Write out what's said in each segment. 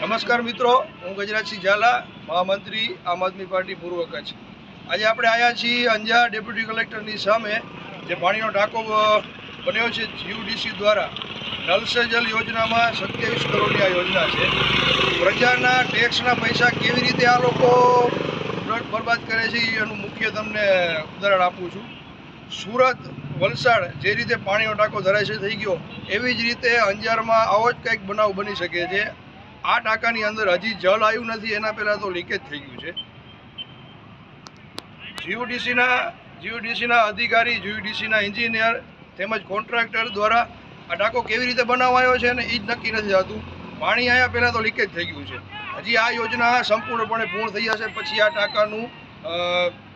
નમસ્કાર મિત્રો, હું ગજરાજસિંહ ઝાલા, મહામંત્રી આમ આદમી પાર્ટી પૂર્વ કચ્છ। આજે આપણે આવ્યા છીએ અંજાર ડેપ્યુટી કલેક્ટરની સામે જે પાણીનો ટાંકો બન્યો છે જીયુડીસી દ્વારા। નલ સે જલ યોજનામાં 27 કરોડની આ યોજના છે। પ્રજાના ટેક્સના પૈસા કેવી રીતે આ લોકો બરબાદ કરે છે એનું મુખ્ય તમને ઉદાહરણ આપું છું। સુરત, વલસાડ જે રીતે પાણીનો ટાંકો ધરાશય થઈ ગયો, એવી જ રીતે અંજારમાં આવો જ કંઈક બનાવ બની શકે છે। આ ટાંકાની અંદર હજી જલ આવ્યું નથી, એના પહેલાં તો લીકેજ થઈ ગયું છે। જીયુડીસીના અધિકારી, જીયુડીસીના એન્જિનિયર તેમજ કોન્ટ્રાક્ટર દ્વારા આ ટાંકો કેવી રીતે બનાવાયો છે ને એ જ નક્કી નથી થતું। પાણી આવ્યા પહેલાં તો લીકેજ થઈ ગયું છે। હજી આ યોજના સંપૂર્ણપણે પૂર્ણ થઈ જશે પછી આ ટાંકાનું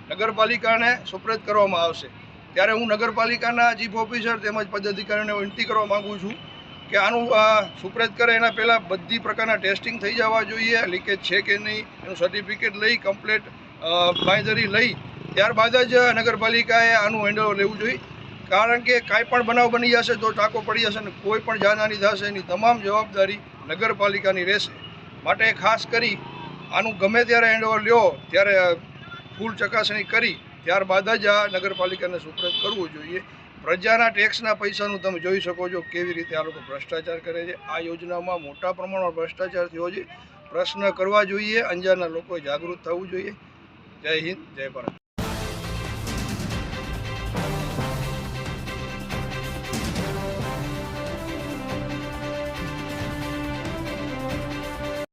નગરપાલિકાને સુપ્રત કરવામાં આવશે। ત્યારે હું નગરપાલિકાના ચીફ ઓફિસર તેમજ પદાધિકારીઓને વિનંતી કરવા માગું છું કે આનું સુપ્રત કરે એના પહેલાં બધી પ્રકારના ટેસ્ટિંગ થઈ જવા જોઈએ। લીકેજ છે કે નહીં એનું સર્ટિફિકેટ લઈ, કમ્પ્લેટ બાંયધરી લઈ ત્યારબાદ જ નગરપાલિકાએ આનું હેન્ડઓવર લેવું જોઈએ। કારણ કે કાંઈ પણ બનાવ બની જશે તો ટાંકો પડી જશે અને કોઈ પણ જાનહાનિ થશે એની તમામ જવાબદારી નગરપાલિકાની રહેશે। માટે ખાસ કરી આનું ગમે ત્યારે હેન્ડઓવર લ્યો ત્યારે ફૂલ ચકાસણી કરી ત્યારબાદ જ આ નગરપાલિકાને સુપ્રત કરવું જોઈએ। પ્રજાના ટેક્સના પૈસાનું તમે જોઈ શકો છો કેવી રીતે આ લોકો ભ્રષ્ટાચાર કરે છે। આ યોજનામાં મોટા પ્રમાણમાં ભ્રષ્ટાચાર થયો છે। પ્રશ્ન કરવા જોઈએ, અંજારના લોકોએ જાગૃત થવું જોઈએ। જય હિન્દ, જય ભારત।